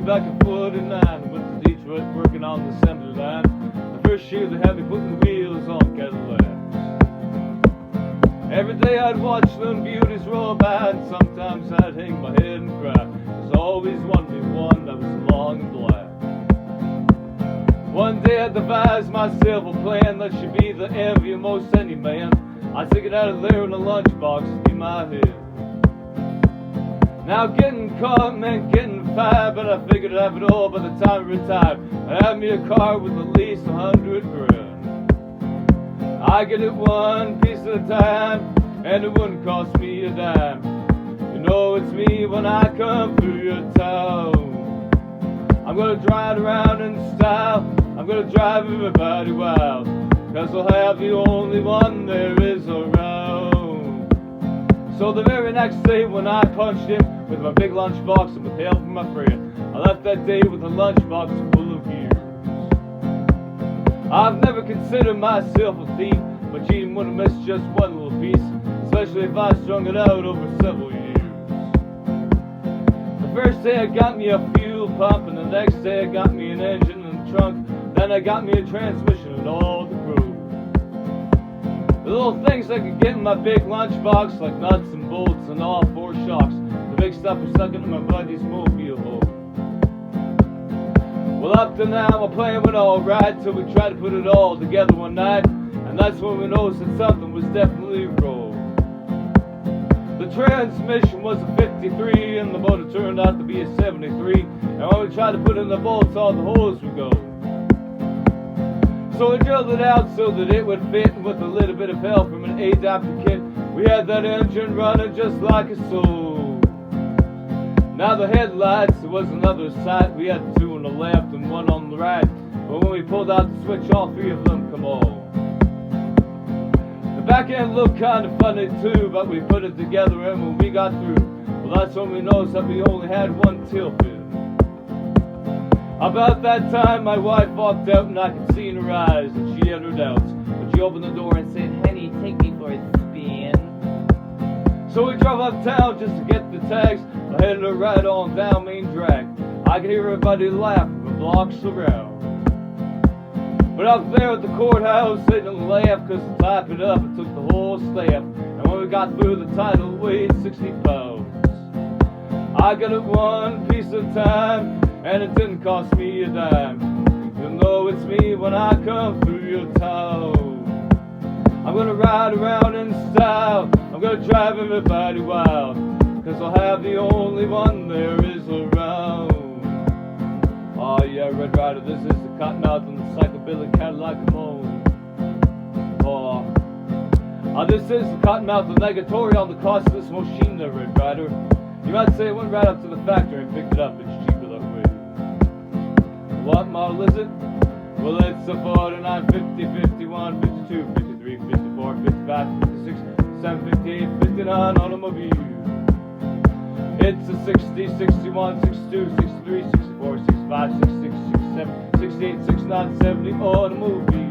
back in 49, went to Detroit working on the assembly line. The first year they had me putting wheels on Cadillacs. Every day I'd watch them beauties roll by, and sometimes I'd hang my head and cry. There's always one that was long and black. One day I devised myself a plan that should be the envy of most any man. I took it out of there in a lunchbox to be my head. Now getting caught meant getting fired, but I figured I'd have it all by the time I retired. I had me a car with at least 100 grand. I get it one piece at a time, and it wouldn't cost me a dime. You know it's me when I come through your town. I'm gonna drive around in style, I'm gonna drive everybody wild, 'cause I'll have the only one there is around. So the very next day when I punched him with my big lunchbox and with help from my friend, I left that day with a lunchbox full of years. I've never considered myself a thief, but cheating wouldn't miss just one little piece, especially if I strung it out over several years. The first day I got me a fuel pump, and the next day I got me an engine and a trunk, then I got me a transmission and all the crew. The little things I could get in my big lunchbox, like nuts and bolts and all four shocks, the big stuff was stuck into my buddy's mobile hole. Well, up to now my plan went alright, till we tried to put it all together one night, and that's when we noticed that something was definitely wrong. The transmission was a 53, and the motor turned out to be a 73, and when we tried to put in the bolts, all the holes would go. So we drilled it out so that it would fit, and with a little bit of help from an adapter kit, we had that engine running just like a soul. Now the headlights, there was another sight. We had two on the left and one on the right, but when we pulled out the switch, all three of them come on. The back end looked kind of funny too, but we put it together, and when we got through, well, that's when we noticed that we only had one tail fin. About that time my wife walked out, and I could see in her eyes that she had her doubts, but she opened the door and said, "Honey, take me for a spin." So we drove uptown just to get the tags. I headed her right on down Main Drag. I could hear everybody laugh for blocks around. But up there at the courthouse, they didn't laugh, 'cause to type it up, it took the whole staff. And when we got through, the title weighed 60 pounds. I got it one piece at a time, and it didn't cost me a dime. You know it's me when I come through your town. I'm gonna ride around in style, I'm gonna drive everybody wild, 'cause I'll have the only one there is around. Oh yeah, Red Rider, this is the Cottonmouth and the Psychobilly Cadillac, come on. Oh, this is the Cottonmouth, the negatory on the cost of this machine there, Red Rider. You might say it went right up to the factory and picked it up, it's cheaper that way. What model is it? Well, it's a 49, 50, 51, 52, 53, 54, 55, 56, 57, 58, 59 automobile. It's a 60, 61, 62, 63, 64, 65, 66, 67, 68, 69, 70 automobile.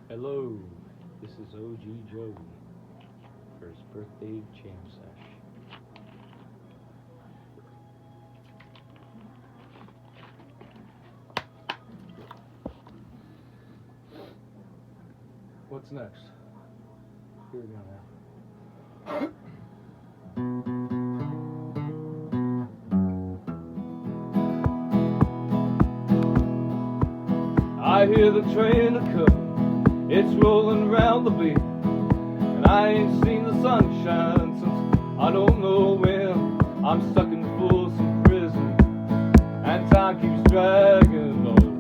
Hello, this is OG Joe for his birthday jam sesh. What's next? Here we go now. I hear the train a-comin', it's rolling around the bend, and I ain't seen the sunshine since I don't know when. I'm stuck in Folsom prison, and time keeps dragging on.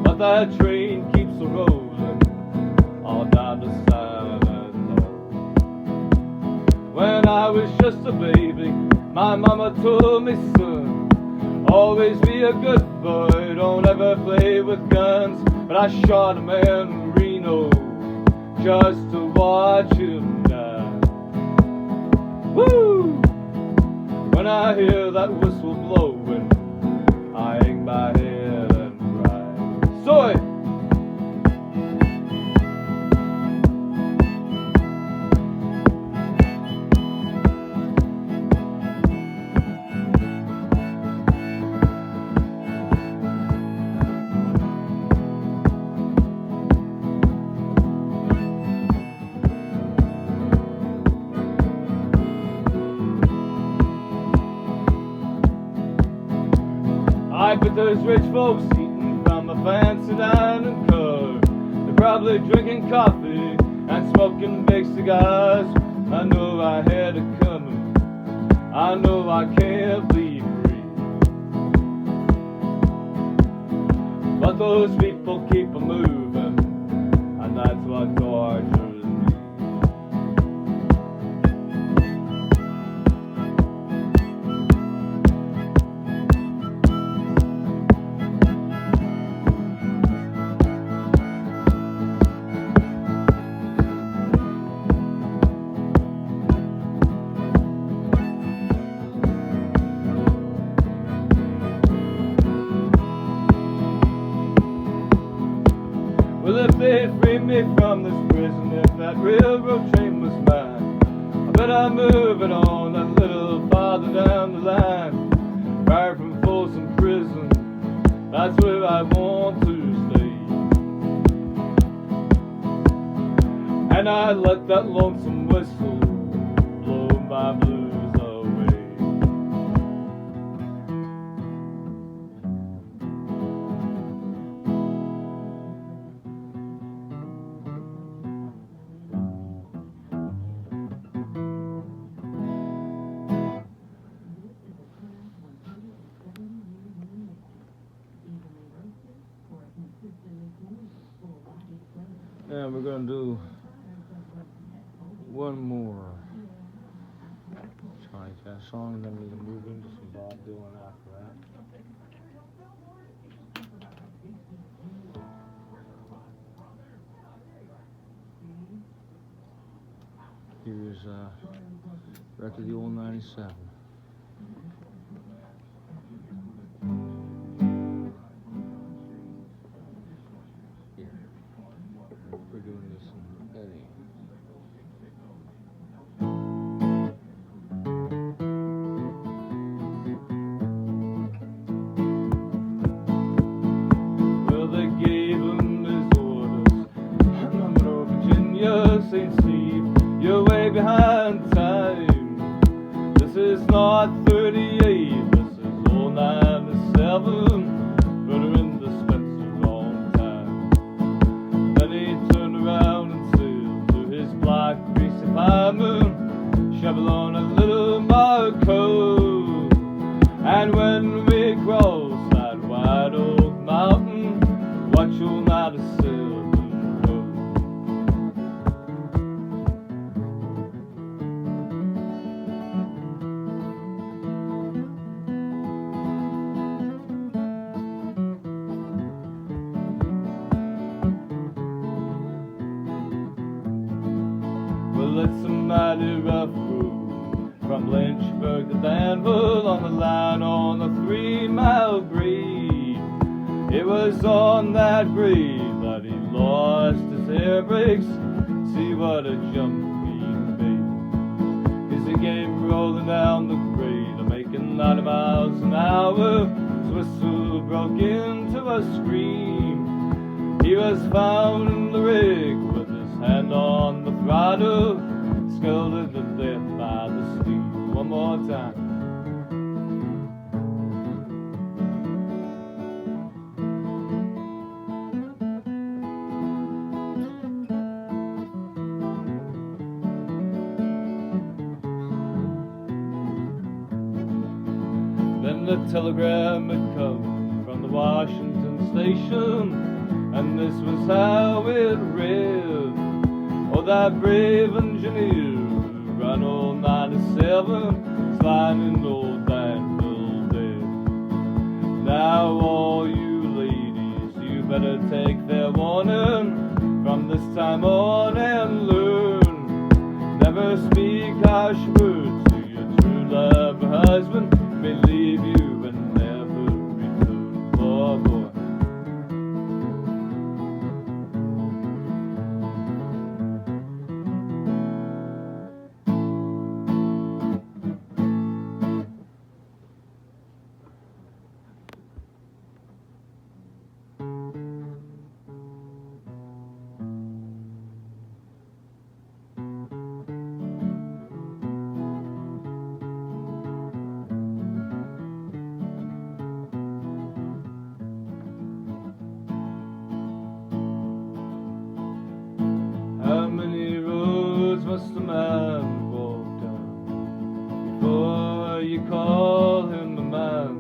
But that train keeps a-rolling all down the side of the road. When I was just a baby, my mama told me, son, always be a good boy, don't ever play with guns. But I shot a man in Reno just to watch him die. Woo! When I hear that whistle blowing, there's rich folks eating from a fancy dining car. They're probably drinking coffee and smoking big cigars. I know I had it coming, I know I can't be free, but those people keep a moving, and that's what tortures me. Well, if they free me from this prison, if that railroad train was mine, I bet I'm moving on a little farther down the line, far from Folsom prison, that's where I want to stay. And I let that lonesome whistle blow my blues away. And we're gonna do one more Johnny Cash song, and then we can move into some Bob Dylan after that. Here's record of the old 97. We're doing this in Eddie. Well, they gave him his orders. Monroe, Virginia, St. Steve, you're way behind time. This is not 38, this is old 97. Put her in the Spencer on time. Then he turned around and sailed to his black greasy fireman, shovel on a little Marco. And when we crossed that white oak mountain, watch old 97 go. Well, it's a mighty rough road from Lynchburg to Danville, on the line on a 3-mile grade. It was on that grade that he lost his air brakes. See what a jump he made. As he came rolling down the grade, making 90 miles an hour, his whistle broke into a scream. He was found in the rig with his hand on the throttle, scalded to death by the steam. One more time. Then the telegram had come from the Washington station, and this was how it read. Oh, that brave engineer who ran old 97, sliding old Danville dead. Now all you ladies, you better take their warning from this time on and learn. Never speak harsh words to your true love husband, may leave you and never return. Oh boy. must a man walk down before you call him a man?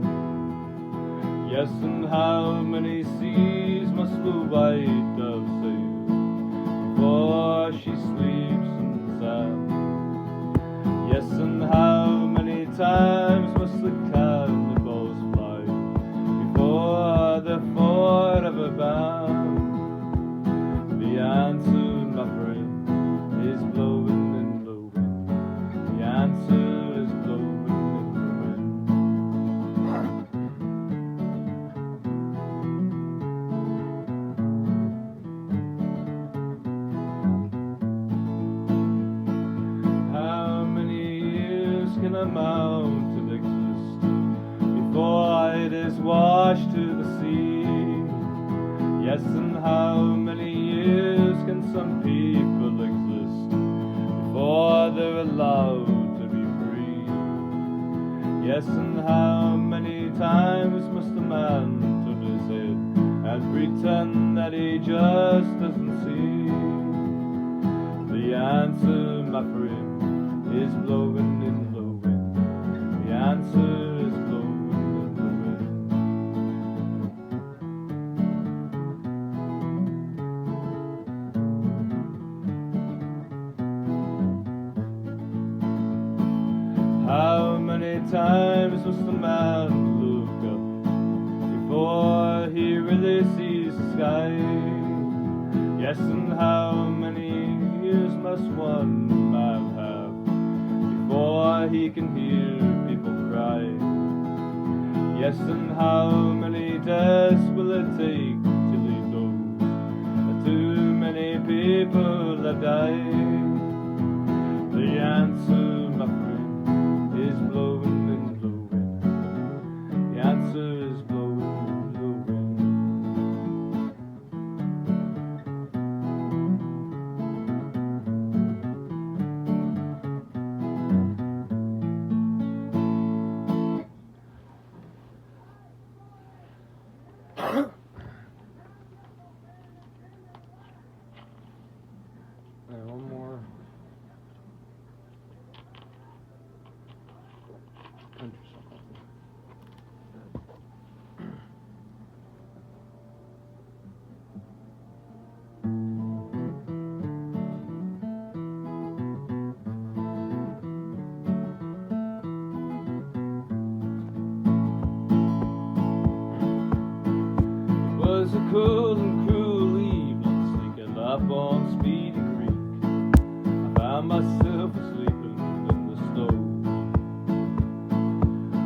Yes, and how many seas must the white dove sail before she sleeps in the sand? Yes, and how many times must the cannonballs fly before they're forever bound? The answer, my friend, is blowing in the wind. The answer is blowing in the wind. How many years can a mountain exist before it is washed to the sea? Yes, and how many years can some people exist before they're allowed to be free? Yes, and how many times must a man turn his head and pretend that he just doesn't see? The answer, my friend, is blowing in the wind. The answer is blowing in the wind. How many times must a man look up before he really sees the sky? Yes, and how many years must one man have before he can hear people cry? Yes, and how many deaths will it take till he knows that too many people have died? The answer, my friend, is blowing in the wind. The answer is blowing in the wind. One more. Country song. It was a cold and cruel evening, sneaking up on Speedy Creek. I found myself sleeping in the snow.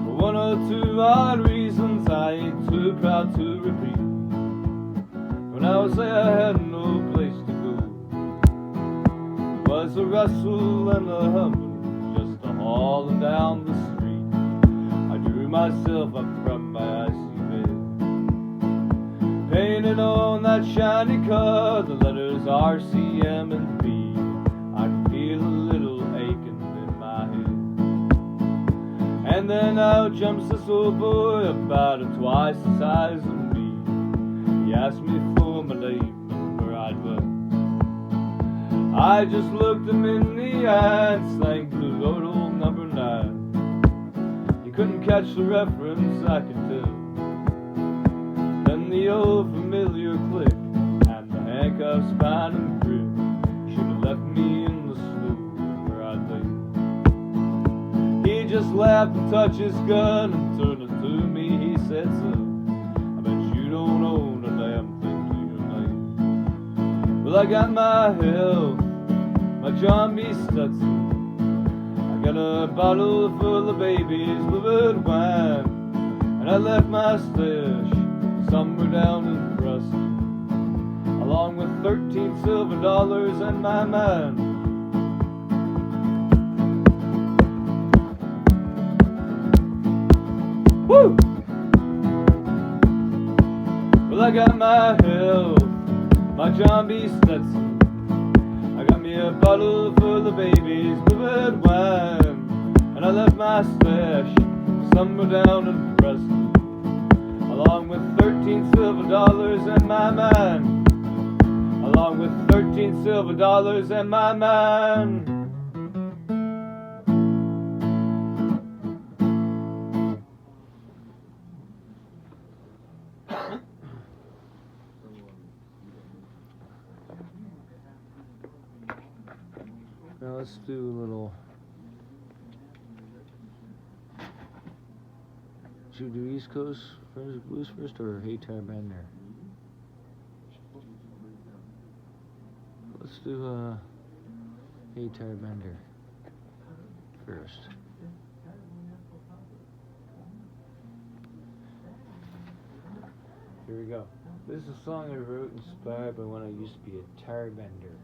For one or two odd reasons I ain't too proud to repeat. When I was there I had no place to go. There was a rustle and a humming, just a hauling down the street. I drew myself up from my icy bed, painted on that shiny car the letters RCM and B. I could feel a little aching in my head. And then out jumps this old boy about twice the size of me. He asked me for my name and where I'd went. I just looked him in the eye and sang Blue Road old number 9. He couldn't catch the reference, I could tell. Then the old familiar click and the handcuffs fine and grip should have left me in the snow where I'd lay. He just laughed and touched his gun and turned it to me. He said, "Son, I bet you don't own a damn thing to your name." Well, I got my health, my John B. Stetson. I got a bottle full of baby's livid wine, and I left my stash somewhere down in Preston, along with 13 silver dollars and my mind. Woo! Well, I got my health, my John B. Stetson. I got me a bottle full of baby's livid wine, and I left my stash somewhere down in Preston, along with 13 silver dollars and my mind. Along with 13 silver dollars and my mind. Now let's do a little. Should we do East Coast Blues first or Hey Tarbender? Let's do Hey Tarbender first. Here we go. This is a song I wrote inspired by when I used to be a tarbender.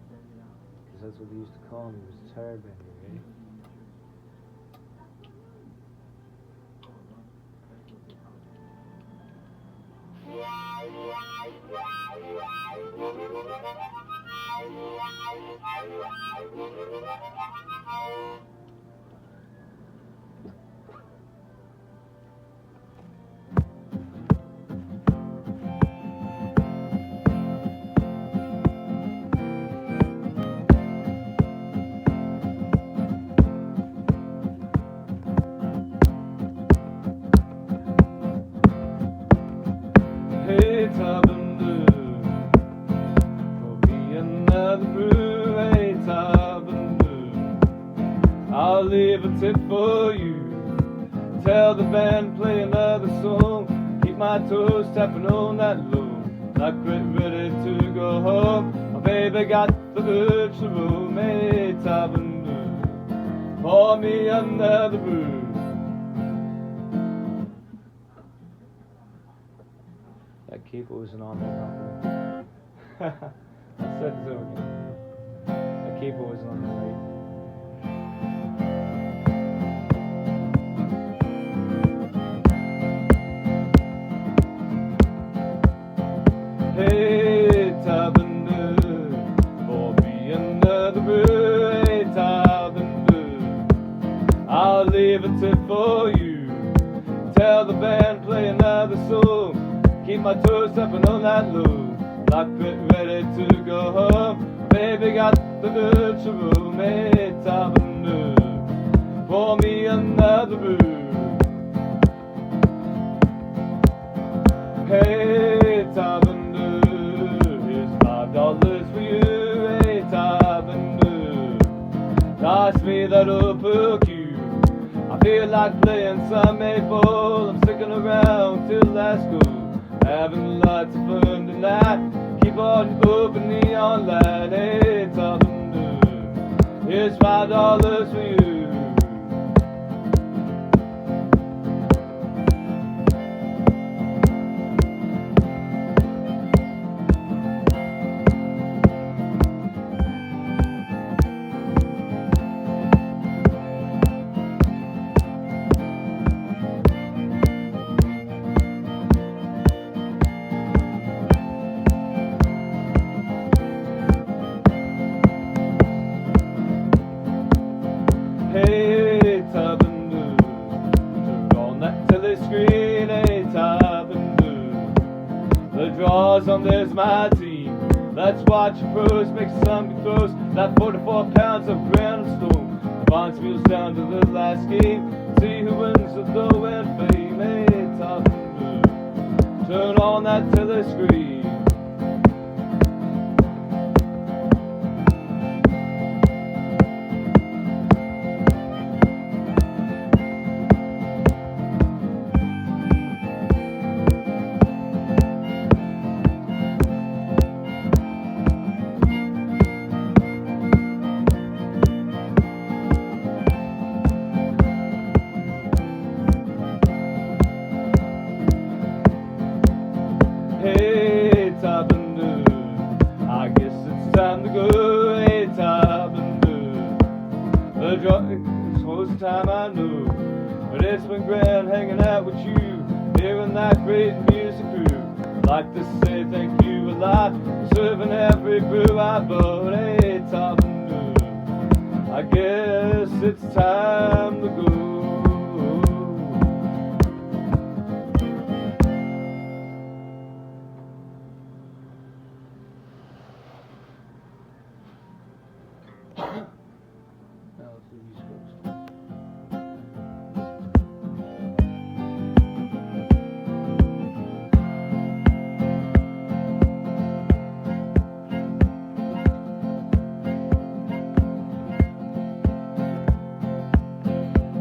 Because that's what they used to call me, was Tarbender, right? Hey Tarbender, pour me another brew. Hey Tarbender, I'll leave a tip for you. Tell the band play another song. Keep my toes tapping on that low. Not quite ready to go home. My baby got the urge to roam. Hey Tarbender, pour me another brew. That capo isn't on there properly. I said so again. That capo isn't on there right. Hey Tarbender, pour me another brew. Hey Tarbender, I'll leave a tip for you. Tell the band play another song. Keep my toes tapping on that low. Not quite ready to go home. Baby got the urge to roam. Hey Tarbender, pour me another brew. Hey Tarbender, here's $5 for you. Hey Tarbender, toss me that old perfume. I feel like playing some maple. I'm sticking around till last school. Having lots of fun tonight. Keep on open neon light. Hey Tarbender, here's $5 for you. Hey Tarbender, turn on that telescreen. Hey Tarbender, the draws on there's my team. Let's watch the pros make some good throws. That 44 pounds of ground stone. Bonds wheels down to the last game. See who wins the dough and fame. Hey Tarbender, turn on that telescreen. Hey Tarbender, I guess it's time to go. Hey Tarbender, the it's most time I know, but it's been grand hanging out with you, hearing that great music crew. Like to say thank you a lot for serving every brew I bought. Hey Tarbender, I guess it's time to go. Now let's do East Coast.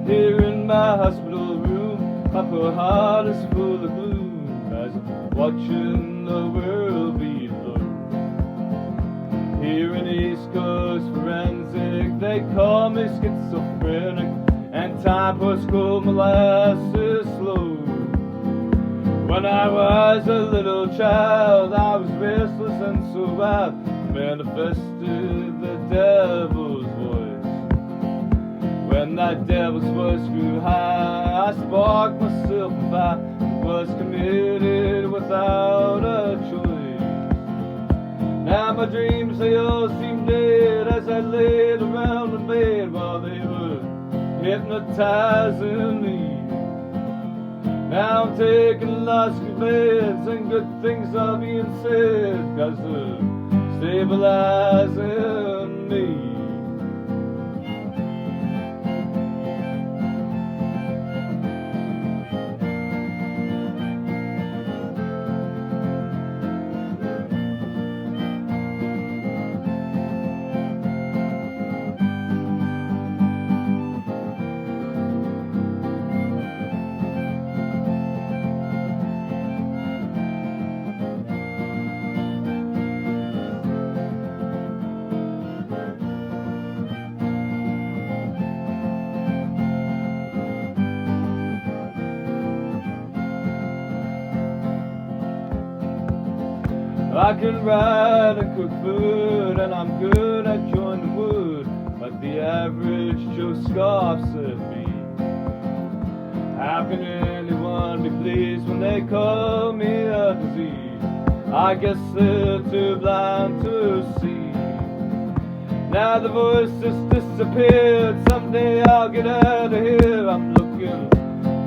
Here in my hospital room, my poor heart is full of gloom as I'm watching the world below. Here in East Coast Forensic, they call me schizophrenic, and time puts cold molasses slow. When I was a little child, I was restless and so wild, manifested the devil's voice. When that devil's voice grew high, I sparked myself a fire and was committed without a choice. Now my dreams, they all seem dead as I laid around the bed while they were hypnotizing me. Now I'm taking lots of beds and good things are being said, 'cause they're stabilizing me. I can write and cook food, and I'm good at joining wood, but the average Joe scoffs at me. How can anyone be pleased when they call me a disease? I guess they're too blind to see. Now the voice just disappeared, someday I'll get out of here. I'm looking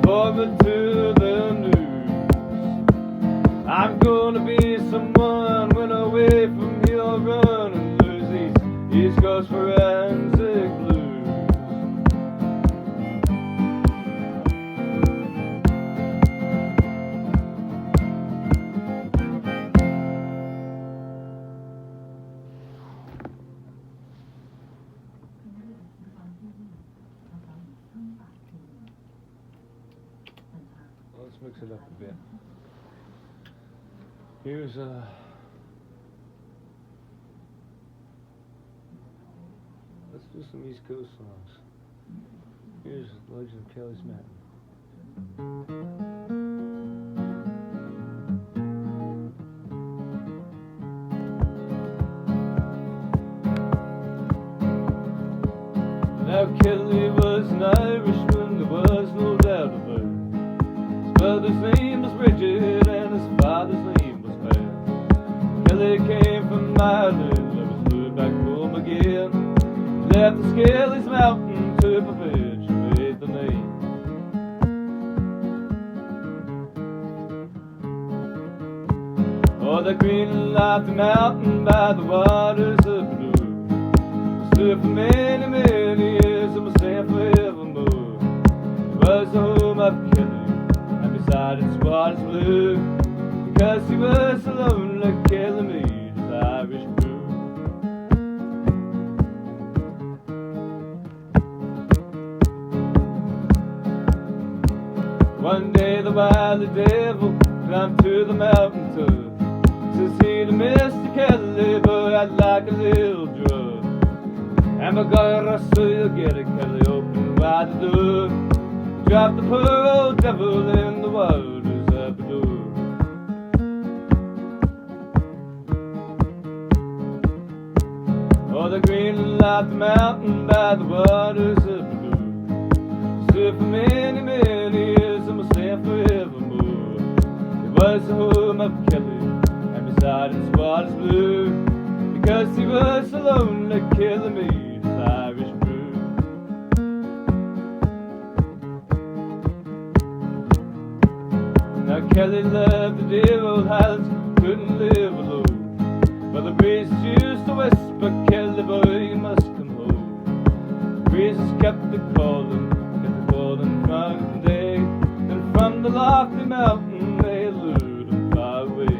forward to the news. I'm gonna be someone when away from here I'll run and lose these East Coast forensic blues. Let's mix it up a bit. Here's let's do some East Coast songs. Here's Legend of Kelly's Mountain. Now Kelly was an Irishman, there was no doubt about it. His mother's name was Bridget and his father's name. Kelly came from Ireland, never flew back home again. Left the Skelly's Mountain to perpetuate the name. Oh, the green lofty mountain by the waters of blue stood for many, many years and will stand forevermore. It was the home of Kelly, and beside its waters blue, because he was so lonely, Kelly made his Irish brew. One day the wily devil climbed to the mountain top. Says he to Mr. Kelly, boy, I'd like a little drug. And my God, I saw you'll get it, Kelly, open wide the door. Drop the poor old devil in the waters of the door. Oh, the green lofty mountain by the waters of the blue stood for many, many years and will stand forevermore. It was the home of Kelly, and beside its waters blue, because he was so lonely, Kelly made his Irish brew. Now Kelly loved the dear old Highlands, couldn't live alone. But the breezes used to whisper, Kelly boy, you must come home. The breezes kept calling from day, and from the lofty mountain they lured him far away.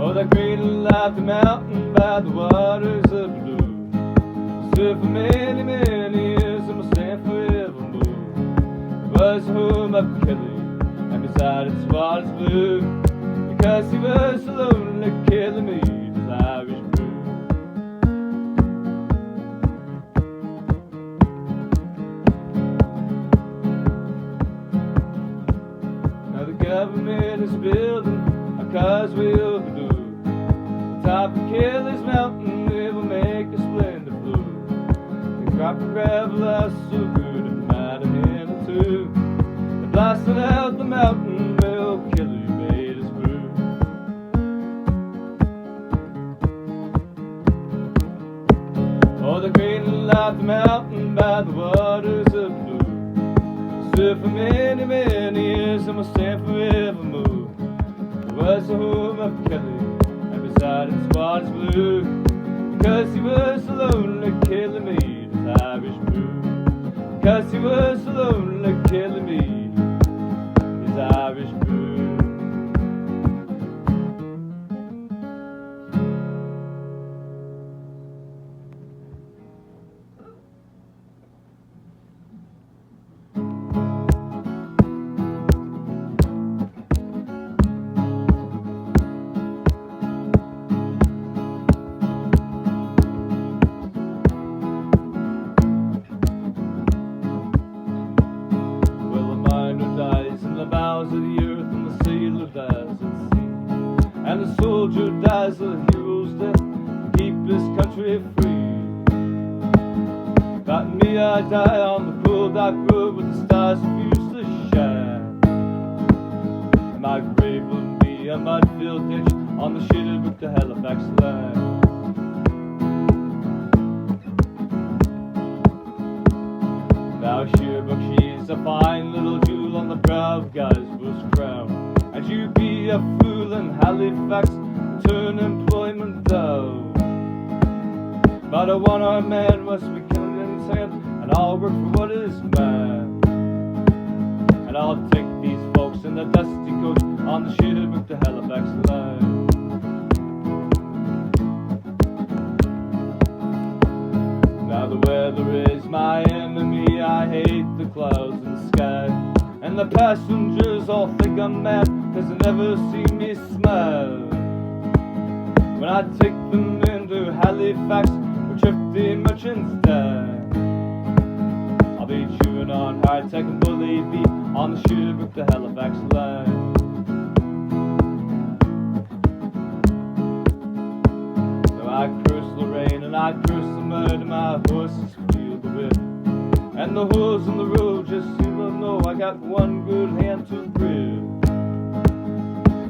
Oh, Oh, the cradle of the mountain by the waters of blue. Stood for many, many years and will stand forevermore. It was the home of Kelly, and beside its waters blue, because he was so lonely, Kelly made his Irish brew. Now the government is building a causeway over the top of Kelly's mountain. It will make a splendid flow. The crop of gravel are so good it might have been a two. They blasted out the mountain, well, Kelly made his brew. Oh, the cradle of the mountain by the waters of blue. Stood for many, many years and will stand forevermore. It was the home of Kelly, and beside its waters blue, because he was so lonely, Kelly made his Irish brew. Because he was so lonely, Kelly made his Irish brew. Of the earth and the sailor dies at sea, and the soldier dies a hero's death to keep his country free. About me, I die on the cold dark road where the stars refuse to shine, and my grave will be a mud-filled ditch on the Sherbrooke to Halifax line. Now Sherbrooke, she's a fine little jewel on the brow of Guy's crown, and you be a fool in Halifax to turn employment down. But a one-armed man must be killed in his hand, and I'll work for what is mine. And I'll take these folks in the dusty coach on the Sherbrooke to Halifax line. Now the weather is my enemy, I hate the clouds in the sky, and the passengers all think I'm mad, cause they never see me smile. When I take them into Halifax, where 50 merchants die, I'll be chewing on hardtack and bully beef on the Sherbrooke to Halifax line. So I curse the rain and I curse the mud, and my horses feel the whip, and the holes in the road just seem to know I got one good hand to grip.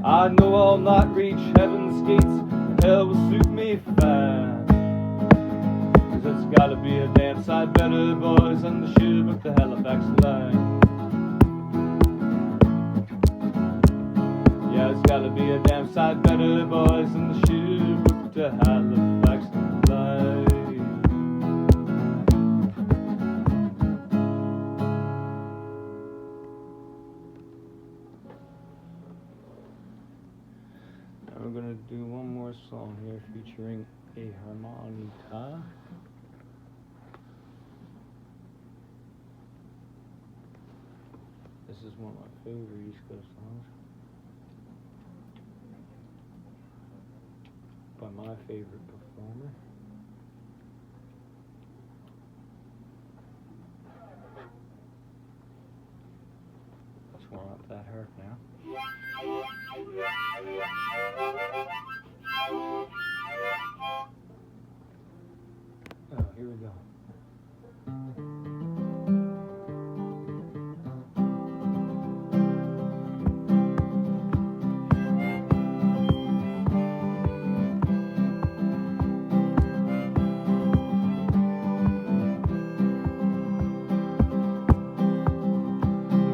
I know I'll not reach heaven's gates, and hell will suit me fine, cause it's gotta be a damn sight better, boys, than the Sherbrooke to Halifax line. Yeah, it's gotta be a damn sight better, boys, than the Sherbrooke to Halifax line. We're gonna do one more song here featuring a harmonica. This is one of my favorite East Coast songs by my favorite performer. Let's warm up that harp now. Oh, here we go.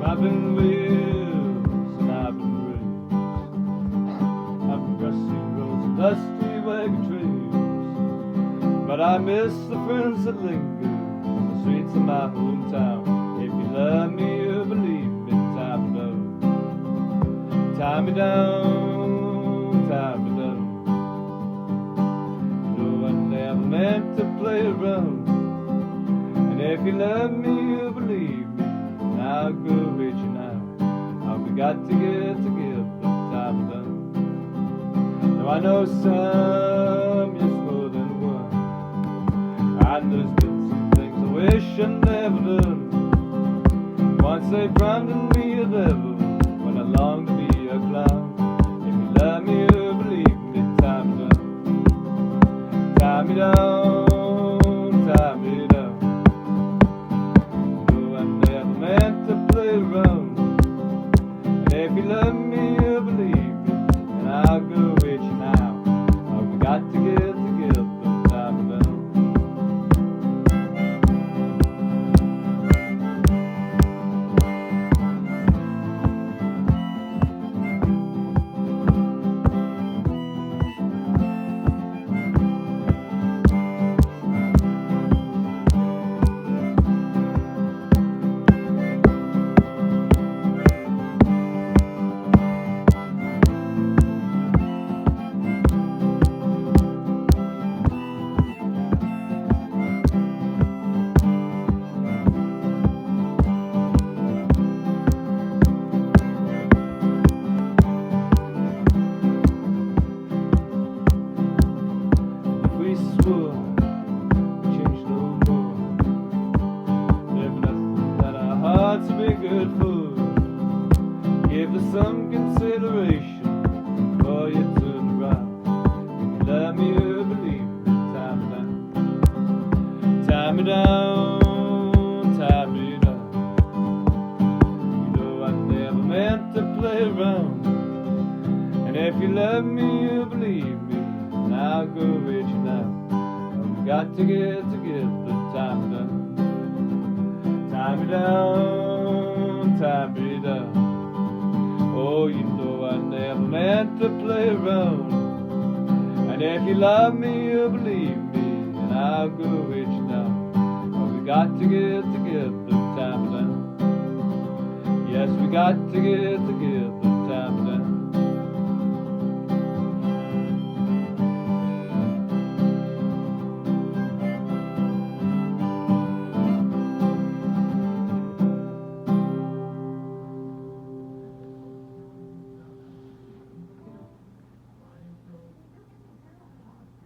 I've been wheels and I've been rails, I've been rusty roads and dusty wagon trails, but I miss the friends that linger on the streets of my hometown. If you love me, you believe me, time to go. Tie me down, tie me down. you love me, you believe me, and I'll go with you now. All we got to get together, time done. Now I know some, yes, more than one. And there's been some things I wish I never done. Once they branded me a devil when I longed to be a clown. If you love me, you believe me, time done. Tie me down, tie me down. No, I never meant to play around. And if you love me, you believe me, and I'll go with you now. Oh, we got to get together, tie me down. Good food. Give us some consideration before you turn around. If you love me, you believe me, tie me down. Tie me down, tie me down. You know I never meant to play around. And if you love me, you believe me, and I'll go with you now. But we got to get together, tie me down. Tie me down, tie me down. Oh, you know I never meant to play around. And if you love me, you believe me, and I'll go with you now. But we got to get together, tie me down. Yes, we got to get together, tie me down.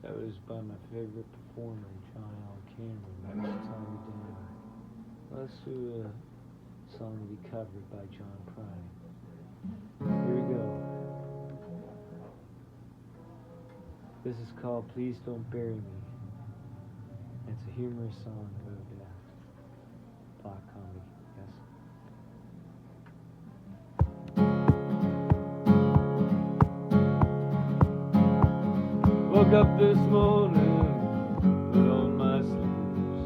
That was by my favorite performer, John Allen Cameron. That's Tie Me Down. Let's do a song to be covered by John Prine. Here we go. This is called Please Don't Bury Me. It's a humorous song about black comedy, yes. Woke up this morning, put on my slippers,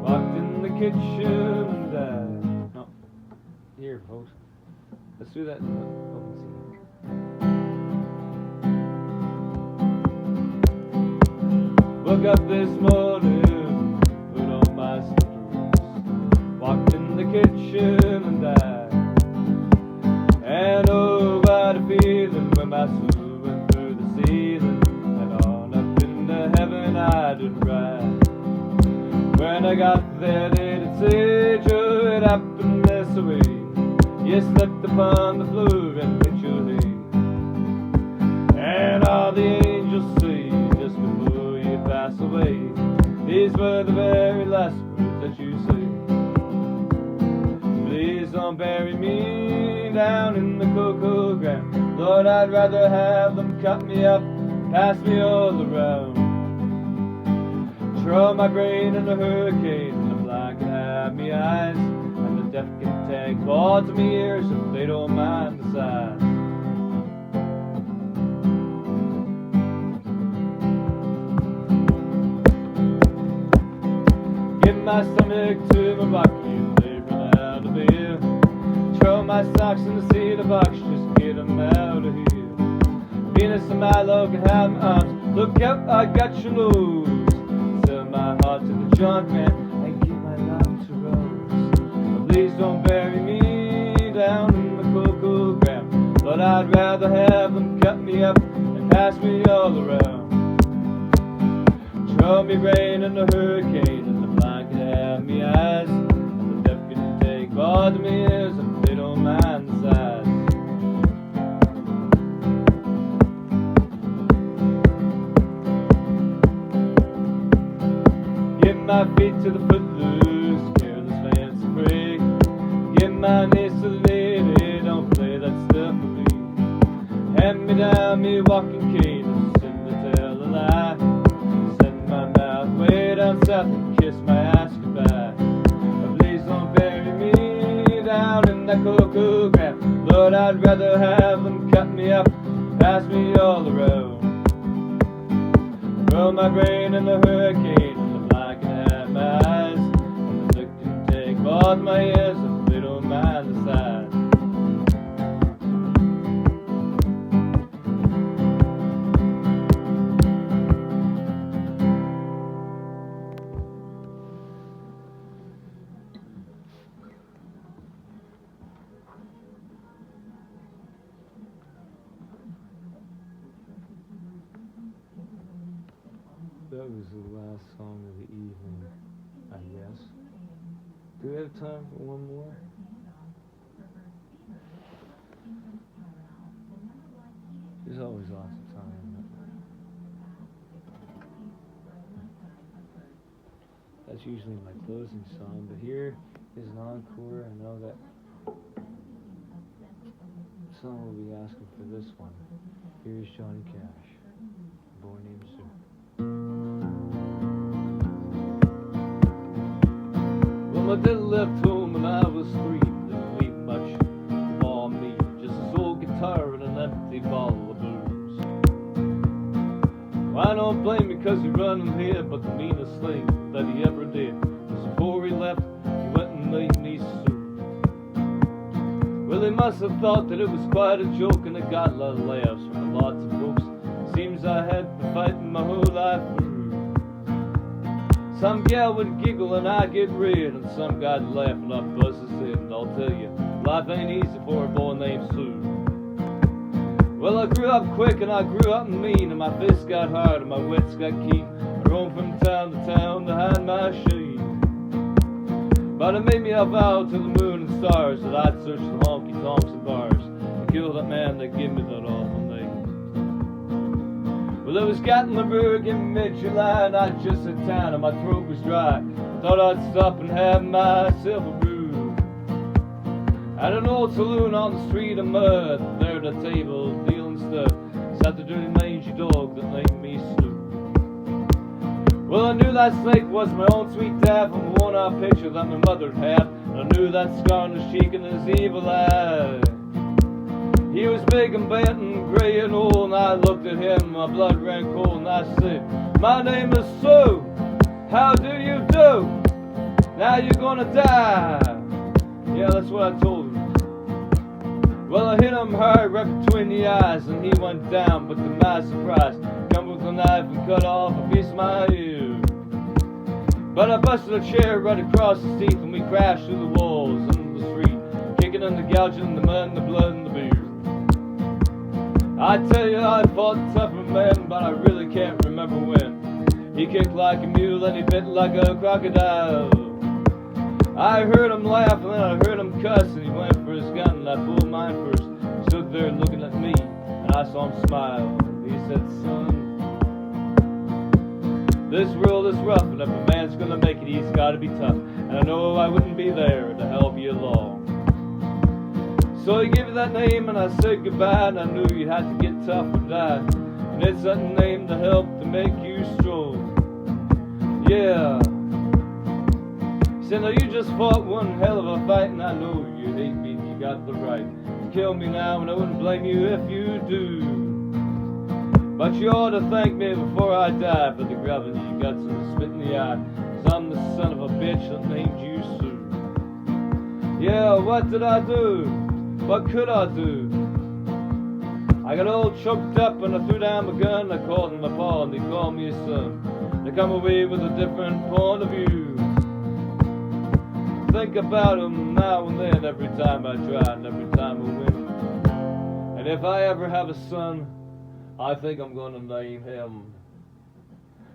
walked in the kitchen and died. No, here folks, let's do that in the open scene. Woke up this morning, put on my slippers, walked in the kitchen and died. And oh, what a feeling when my soul went through the ceiling. Heaven I did ride. When I got there, they did say, Joe, it happened this way. You slept upon the floor and hit your head. And all the angels say, just before you pass away, these were the very last words that you say. Please don't bury me down in the cocoa ground. Lord, I'd rather have them cut me up, pass me all around. Throw my brain in a hurricane, and the blind can have me eyes, and the deaf can take balls to me ears if they don't mind the size. Give my stomach to my rocky, and they run out of beer. Throw my socks in the cedar box, just get them out of here. Venus and Milo can have my arms, look out, I got your nose. My heart to the junk man and give my love to Rose. But please don't bury me down in the cocoa ground. Lord, I'd rather have them cut me up and pass me all around. Throw me rain in a hurricane and the blind can have me eyes. part of me is a little man's size. Get my feet to the footloose, careless fancy break. Get my knees to the lady, don't play that stuff for me. Hand me down me walking cane, sin to tell a lie. Send my mouth way down south and kiss my ass goodbye. But please don't bury me down in that cocoa ground. Lord, I'd rather have them cut me up, pass me all the road. Throw my brain in the hurricane, and the fly can have my eyes. And the sick can take both my ears, if they don't mind the size. That was the last song of the evening, I guess. Do we have time for one more? There's always lots of time. That's usually my closing song, but here is an encore. I know that someone will be asking for this one. Here's Johnny Cash, A Boy Named Sue. My dad left home and I was free. Didn't leave much for me, just his old guitar and an empty bottle of booze. Well, I don't blame me cause he run him here, but the meanest thing that he ever did was before he left, he went and made me sue. Well, he must have thought that it was quite a joke, and it got a lot of laughs from lots of folks. Seems I had been fighting my whole life through. Some gal would giggle and I get red, and some guy'd laugh and I'd buzz his head. And I'll tell you, life ain't easy for a boy named Sue. Well, I grew up quick and I grew up mean, and my fists got hard and my wits got keen. I roamed from town to town to hide my shame. But it made me a vow to the moon and stars that I'd search the honky-tonks and bars and kill that man that gave me that awful name. Well, it was Gatlinburg in mid-July, and I just hit town and my throat was dry. I thought I'd stop and have myself a brew at an old saloon on the street of mud. There at a table dealing stuff sat the dirty mangy dog that named me Sue. Well, I knew that snake was my own sweet dad from the one-eye picture that my mother had, and I knew that scar on his cheek and his evil eye. He was big and bent and gray and old, and I looked at him, my blood ran cold, and I said, "My name is Sue, how do you do? Now you're gonna die." Yeah, that's what I told him. Well, I hit him hard right between the eyes, and he went down, but to my surprise, come with a knife and cut off a piece of my ear. But I busted a chair right across his teeth, and we crashed through the walls into the street, kicking and the gouging, the mud and the blood and the beer. I tell you, I fought tougher men, but I really can't remember when. He kicked like a mule and he bit like a crocodile. I heard him laugh and then I heard him cuss, and he went for his gun and I pulled mine first. He stood there looking at me and I saw him smile. He said, "Son, this world is rough, and if a man's gonna make it, he's gotta be tough. And I know I wouldn't be there to help you along." So he gave me that name and I said goodbye, and I knew you had to get tough or die. And it's that name to help to make you strong. Yeah. He said, "Now you just fought one hell of a fight, and I know you hate me, you got the right to kill me now, and I wouldn't blame you if you do. But you ought to thank me before I die for the grabbing you guts and the spit in the eye, 'cause I'm the son of a bitch that named you Sue." Yeah, what did I do? What could I do? I got all choked up and I threw down my gun. I called him my pa and he called me a son. They come away with a different point of view. Think about him now and then, every time I try and every time I win. And if I ever have a son, I think I'm gonna name him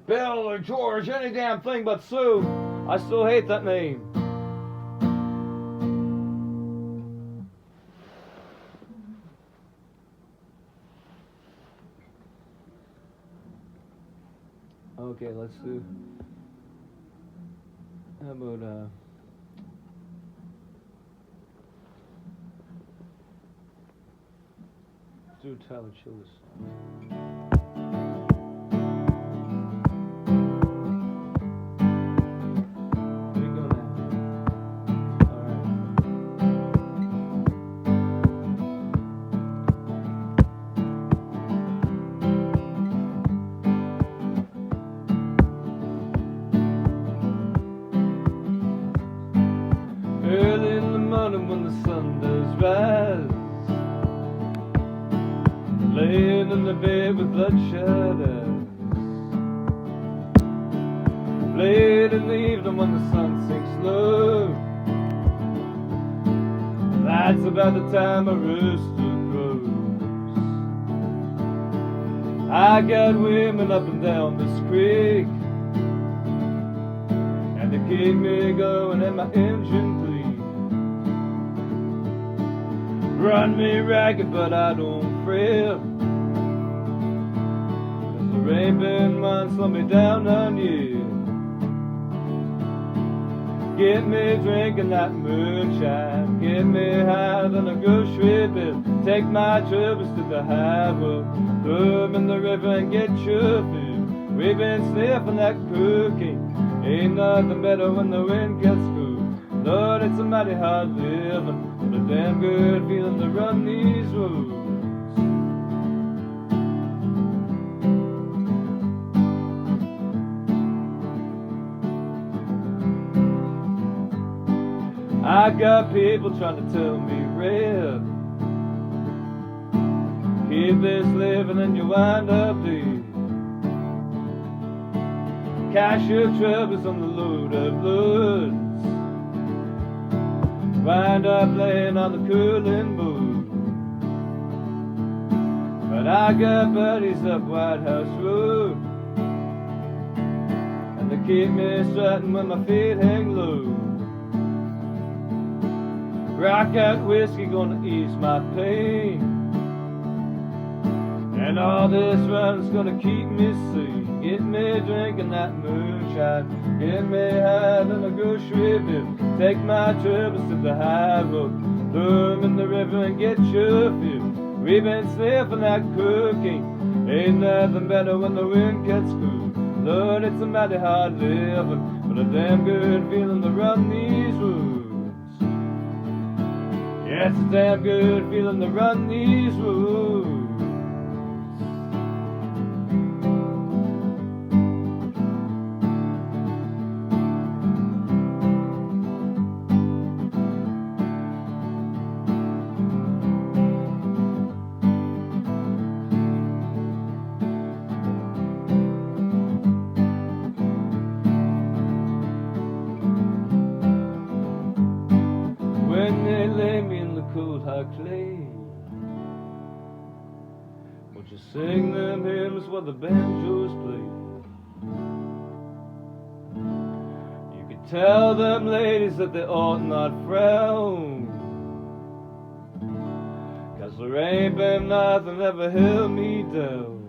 Bill or George, any damn thing but Sue. I still hate that name. Okay, let's do. How about do Tyler Childers song. There you go now. Alright. Early in the morning when the sun does rise, laying in the bed with bloodshot eyes. Late in the evening when the sun sinks low, that's about the time a rooster crows. I got women up and down this creek, and they keep me going and my engine bleeds. Run me ragged but I don't fret, 'cause there ain't been one slow me down on you. Get me drinking that moonshine, get me higher than a grocery bill. Take my troubles to the highway, throw 'em in the river and get your food. We've been sniffing that cocaine, ain't nothing better when the wind gets cool. Lord, it's a mighty hard living, but a damn good feeling to run these roads. I got people trying to tell me red, keep this living and you wind up dead. Cash your troubles on the load of loads, wind up laying on the cooling board. But I got buddies up Whitehouse Road, and they keep me strutting when my feet hang low. Rock out whiskey gonna ease my pain, and all this run's gonna keep me sane. Get me drinking that moonshine, get me higher than a grocery bill. Take my troubles to the high road, throw 'em in the river and get your fill. We've been sniffing that cocaine, ain't nothing better when the wind gets cool. Lord, it's a mighty hard living, but a damn good feeling to run these roads. Yeah, it's a damn good feeling to run these roads. When they lay me in the cold hard clay, won't you sing them hymns while the banjos play? You could tell them ladies that they ought not frown, 'cause there ain't been nothing ever held me down.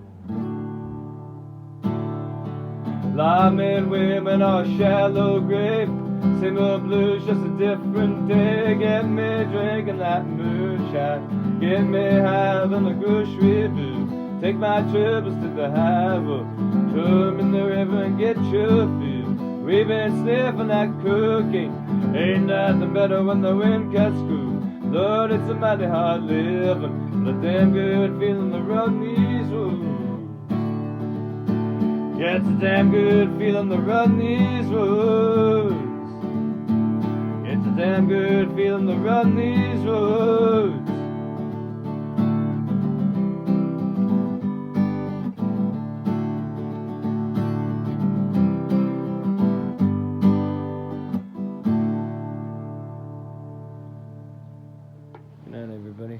Lying women are a shallow grave, same old blues, just a different day. Get me drinking that moonshine, get me higher than a grocery bill. Take my troubles to the highway, throw 'em in the river and get your fill. We've been sniffing that cocaine, ain't nothing better when the wind gets cool. Lord, it's a mighty hard living, but a damn good feeling to run these roads. Yeah, it's a damn good feeling to run these roads. It's a damn good feeling to run these roads. Good night, everybody.